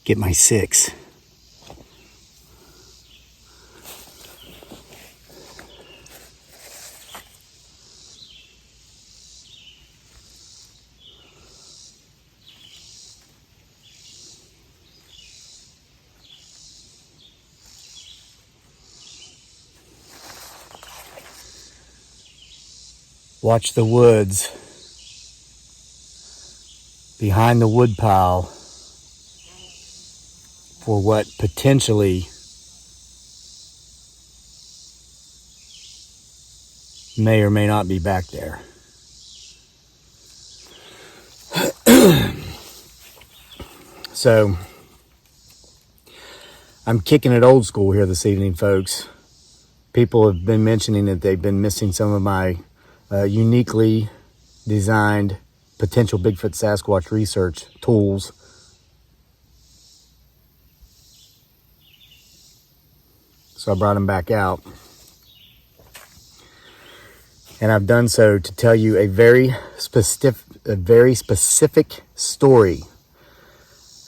get my 6. Watch the woods behind the wood pile for what potentially may or may not be back there. So, I'm kicking it old school here this evening, folks. People have been mentioning that they've been missing some of my uniquely designed potential Bigfoot Sasquatch research tools. So I brought them back out. And I've done so to tell you a very specific story.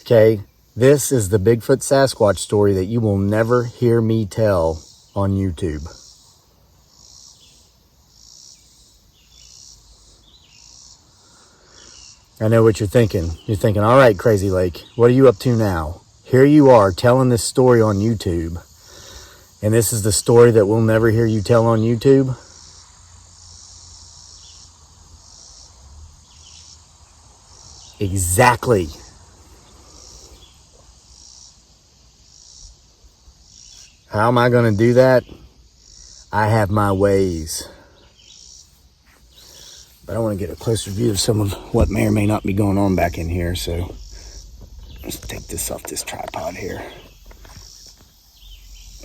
Okay? This is the Bigfoot Sasquatch story that you will never hear me tell on YouTube. I know what you're thinking. You're thinking, all right, Crazy Lake, what are you up to now? Here you are telling this story on YouTube. And this is the story that we'll never hear you tell on YouTube? Exactly. How am I going to do that? I have my ways. But I want to get a closer view of some of what may or may not be going on back in here. So let's take this off this tripod here.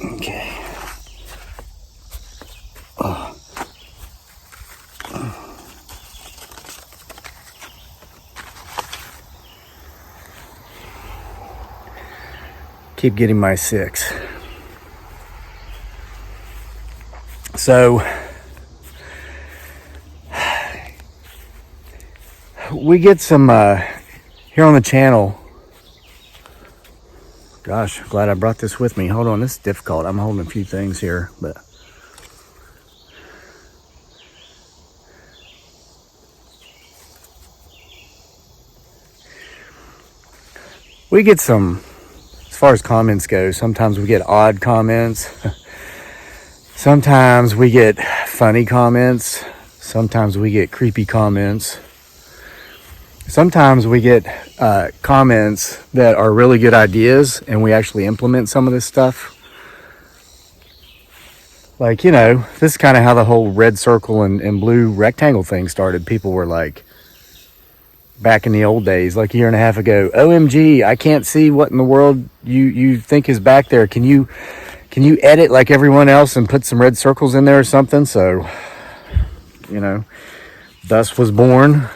Okay. Oh. Keep getting my 6. So we get some here on the channel. Gosh, glad I brought this with me. Hold on, this is difficult. I'm holding a few things here, but we get some, as far as comments go, sometimes we get odd comments. Sometimes we get funny comments. Sometimes we get creepy comments. Sometimes we get comments that are really good ideas and we actually implement some of this stuff. Like, you know, this is kind of how the whole red circle and blue rectangle thing started. People were like, back in the old days, like a year and a half ago, OMG, I can't see what in the world you think is back there. Can you edit like everyone else and put some red circles in there or something? So, you know, thus was born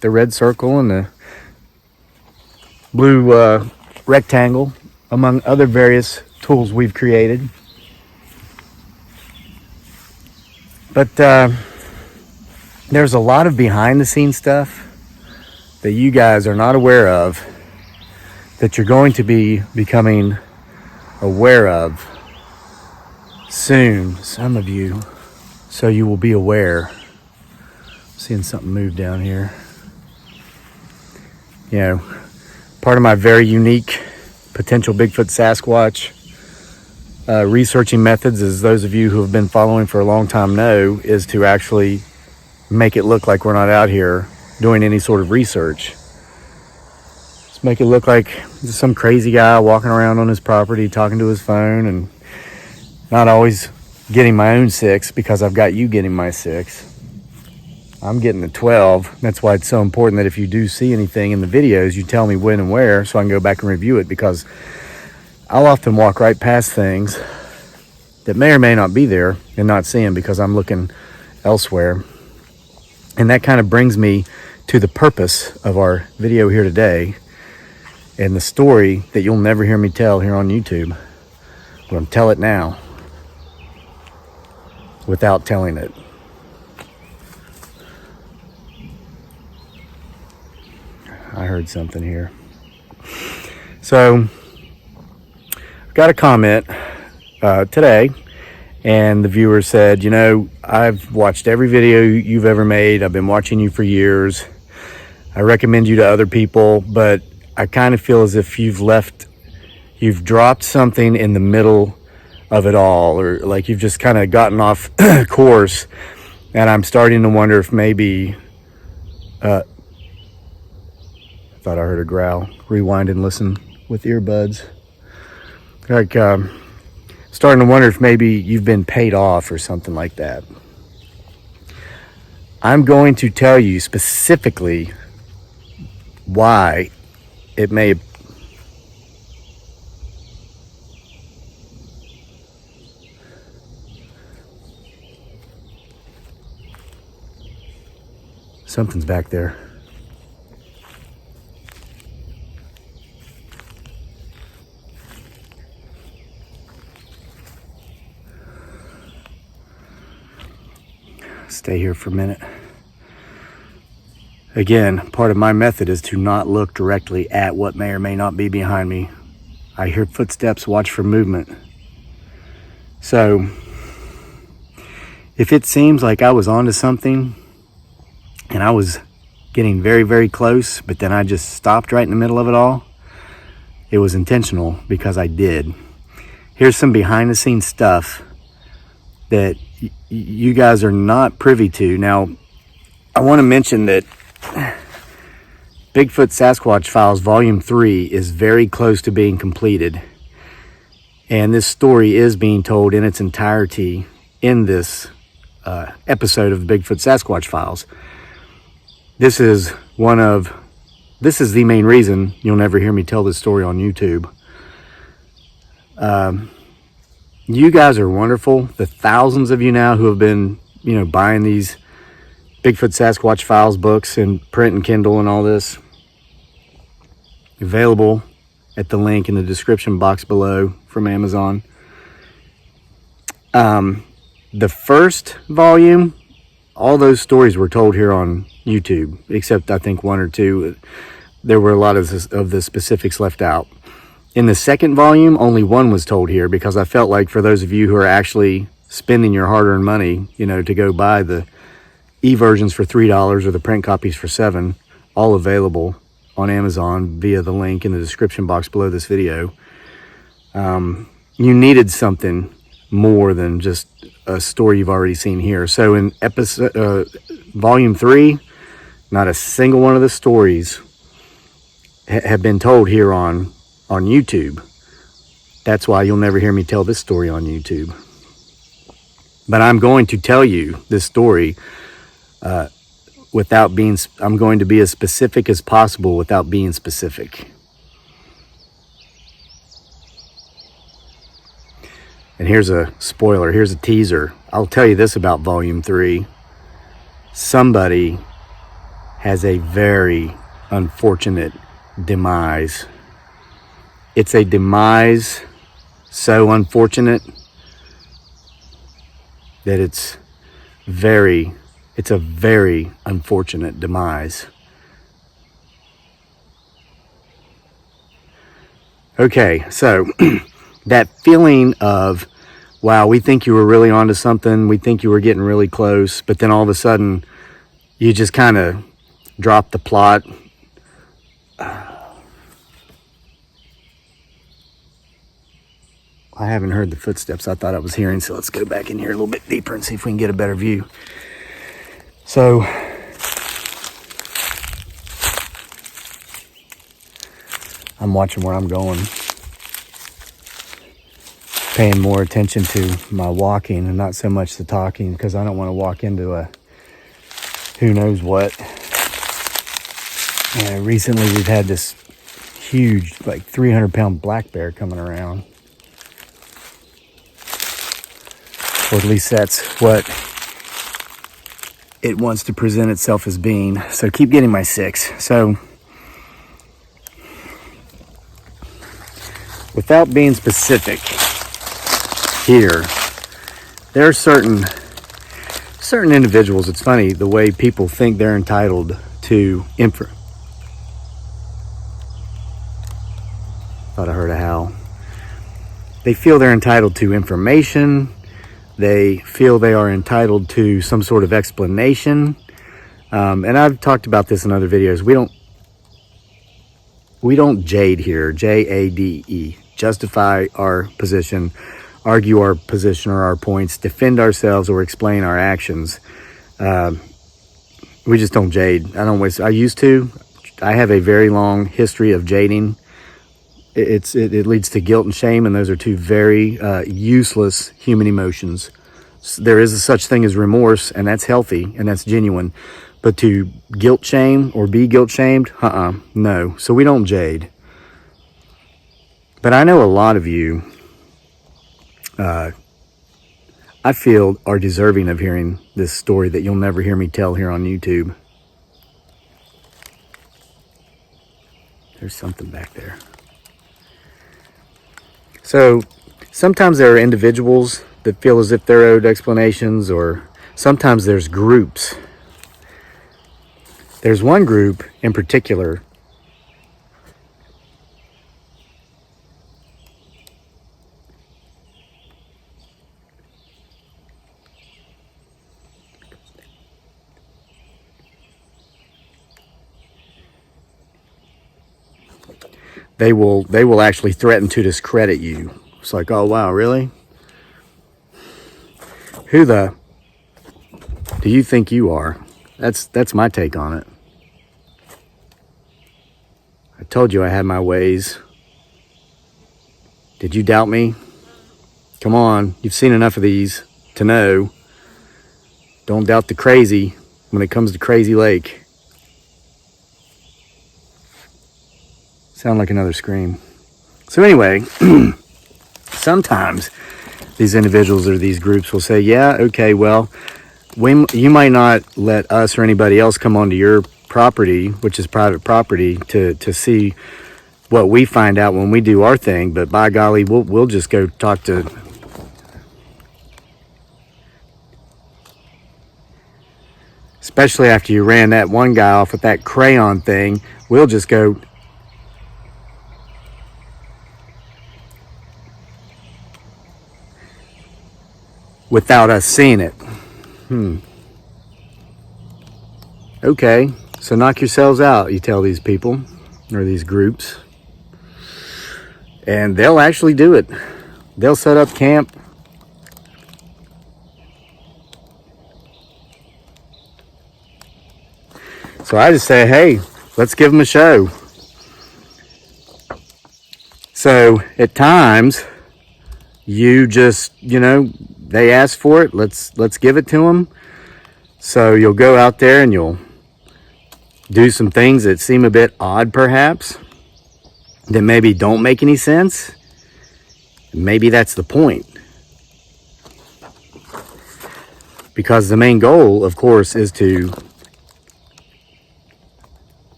the red circle and the blue rectangle, among other various tools we've created. But there's a lot of behind the scenes stuff that you guys are not aware of that you're going to be becoming aware of soon, some of you, so you will be aware. Seeing something move down here. You know, part of my very unique potential Bigfoot Sasquatch researching methods, as those of you who have been following for a long time know, is to actually make it look like we're not out here doing any sort of research. Just make it look like some crazy guy walking around on his property talking to his phone and not always getting my own 6 because I've got you getting my 6. I'm getting the 12. That's why it's so important that if you do see anything in the videos, you tell me when and where so I can go back and review it, because I'll often walk right past things that may or may not be there and not see them because I'm looking elsewhere. And that kind of brings me to the purpose of our video here today and the story that you'll never hear me tell here on YouTube. I'm going to tell it now without telling it. I heard something here. So, got a comment today, and the viewer said, you know, I've watched every video you've ever made. I've been watching you for years. I recommend you to other people, but I kind of feel as if you've dropped something in the middle of it all, or like you've just kind of gotten off course, and I'm starting to wonder if maybe I thought I heard a growl. Rewind and listen with earbuds. Like starting to wonder if maybe you've been paid off or something like that. I'm going to tell you specifically why it may. Something's back there. Stay here for a minute. Again, part of my method is to not look directly at what may or may not be behind me. I hear footsteps, watch for movement. So, if it seems like I was onto something and I was getting very, very close, but then I just stopped right in the middle of it all, it was intentional because I did. Here's some behind the scenes stuff that you guys are not privy to. Now, I want to mention that Bigfoot Sasquatch Files Volume 3 is very close to being completed. And this story is being told in its entirety in this episode of the Bigfoot Sasquatch Files. This is the main reason you'll never hear me tell this story on YouTube. You guys are wonderful. The thousands of you now who have been, buying these Bigfoot Sasquatch Files books in print and Kindle and all this, available at the link in the description box below from Amazon. The first volume, all those stories were told here on YouTube, except I think one or two. There were a lot of the specifics left out. In the second volume, only one was told here because I felt like for those of you who are actually spending your hard-earned money, to go buy the e-versions for $3 or the print copies for $7, all available on Amazon via the link in the description box below this video. You needed something more than just a story you've already seen here. So in volume 3, not a single one of the stories have been told here on YouTube. That's why you'll never hear me tell this story on YouTube. But I'm going to tell you this story I'm going to be as specific as possible without being specific. And here's a spoiler, here's a teaser. I'll tell you this about Volume 3. Somebody has a very unfortunate demise. It's a demise so unfortunate that it's a very unfortunate demise. Okay, so that feeling of, wow, we think you were really onto something, we think you were getting really close, but then all of a sudden you just kind of drop the plot. I haven't heard the footsteps I thought I was hearing, so let's go back in here a little bit deeper and see if we can get a better view. So, I'm watching where I'm going, paying more attention to my walking and not so much the talking, because I don't want to walk into a who knows what. Recently we've had this huge, like 300-pound black bear coming around. Or at least that's what it wants to present itself as being. So keep getting my 6. So without being specific here, there are certain individuals. It's funny the way people think they're entitled to Thought I heard a howl. They feel they're entitled to information. They feel they are entitled to some sort of explanation. And I've talked about this in other videos. We don't jade here, J-A-D-E. Justify our position, argue our position or our points, defend ourselves or explain our actions. We just don't jade. I used to. I have a very long history of jading. It leads to guilt and shame, and those are two very useless human emotions. There is a such thing as remorse, and that's healthy and that's genuine. But to guilt shame or be guilt shamed, no. So we don't jade. But I know a lot of you, I feel, are deserving of hearing this story that you'll never hear me tell here on YouTube. There's something back there. So sometimes there are individuals that feel as if they're owed explanations, or sometimes there's groups. There's one group in particular they will actually threaten to discredit you. It's like, oh wow, really? Who the do you think you are? That's my take on it. I told you I had my ways. Did you doubt me? Come on, you've seen enough of these to know. Don't doubt the crazy when it comes to Crazy Lake. Sound like another scream. So anyway, sometimes these individuals or these groups will say, yeah, okay, well, you might not let us or anybody else come onto your property, which is private property, to see what we find out when we do our thing, but by golly, we'll just go talk to... Especially after you ran that one guy off with that crayon thing, we'll just go... without us seeing it. Okay, so knock yourselves out, you tell these people or these groups, and they'll actually do it. They'll set up camp. So I just say, hey, let's give them a show. So at times, you just, they ask for it, let's give it to them. So you'll go out there and you'll do some things that seem a bit odd, perhaps, that maybe don't make any sense. Maybe that's the point. Because the main goal, of course, is to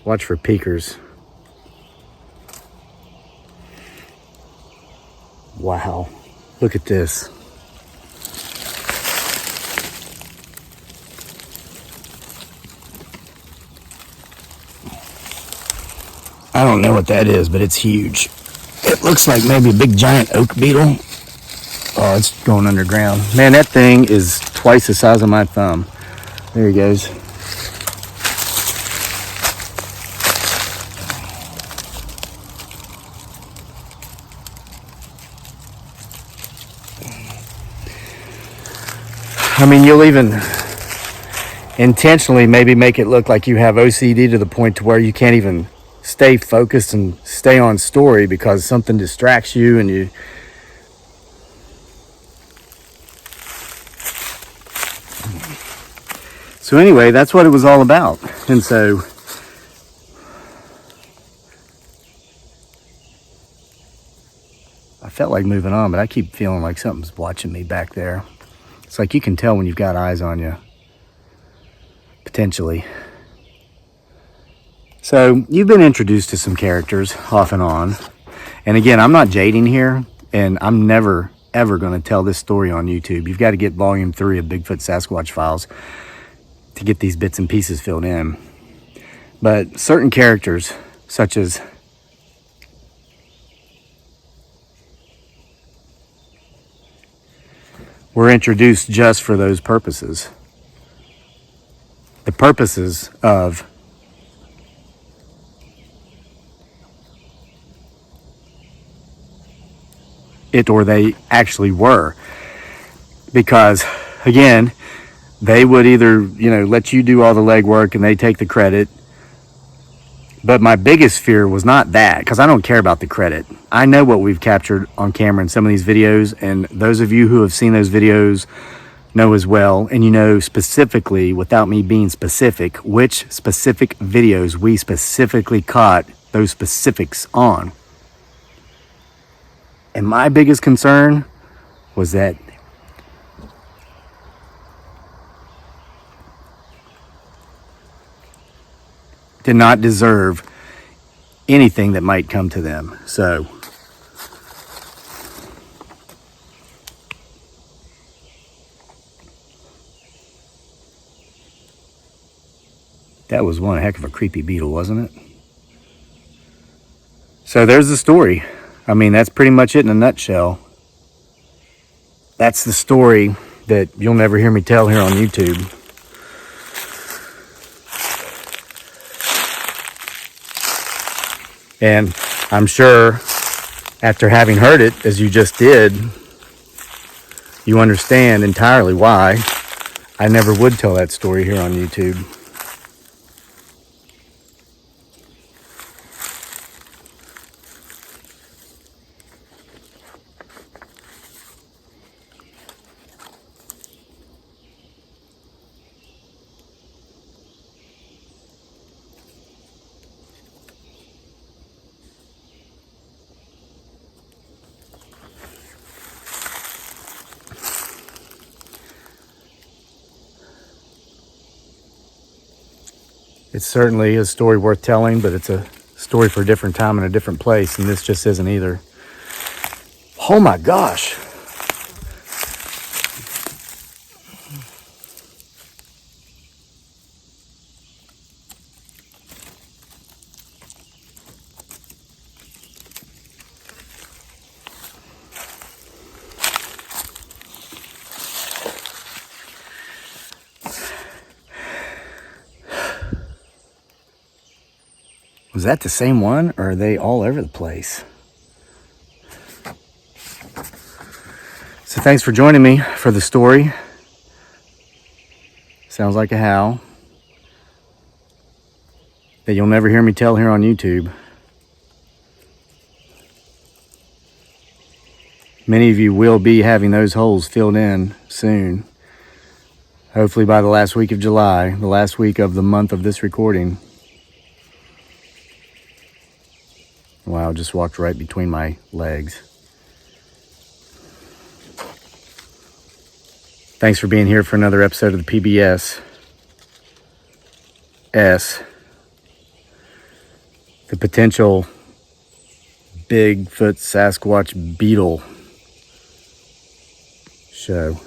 watch for peekers. Wow, look at this. I don't know what that is, but it's huge. It looks like maybe a big giant oak beetle. Oh, it's going underground. Man, that thing is twice the size of my thumb. There he goes. I mean, you'll even intentionally maybe make it look like you have OCD to the point to where you can't even stay focused and stay on story because something distracts you and you... So anyway, that's what it was all about. And so I felt like moving on, but I keep feeling like something's watching me back there. It's like you can tell when you've got eyes on you, potentially. So you've been introduced to some characters off and on. And again, I'm not jading here, and I'm never, ever going to tell this story on YouTube. You've got to get volume 3 of Bigfoot Sasquatch Files to get these bits and pieces filled in. But certain characters, such as were introduced just for those purposes. The purposes of it, or they actually were. Because, again, they would either, let you do all the legwork and they take the credit. But my biggest fear was not that, because I don't care about the credit. I know what we've captured on camera in some of these videos, and those of you who have seen those videos know as well, and you know specifically, without me being specific, which specific videos we specifically caught those specifics on. And my biggest concern was that did not deserve anything that might come to them. So that was one heck of a creepy beetle, wasn't it? So there's the story. I mean, that's pretty much it in a nutshell. That's the story that you'll never hear me tell here on YouTube. And I'm sure after having heard it, as you just did, you understand entirely why I never would tell that story here on YouTube. It's certainly a story worth telling, but it's a story for a different time and a different place, and this just isn't either. Oh my gosh. Was that the same one, or are they all over the place? So thanks for joining me for the story. Sounds like a howl that you'll never hear me tell here on YouTube. Many of you will be having those holes filled in soon. Hopefully by the last week of July, the last week of the month of this recording. Wow, just walked right between my legs. Thanks for being here for another episode of the PBS. The potential Bigfoot Sasquatch beetle show.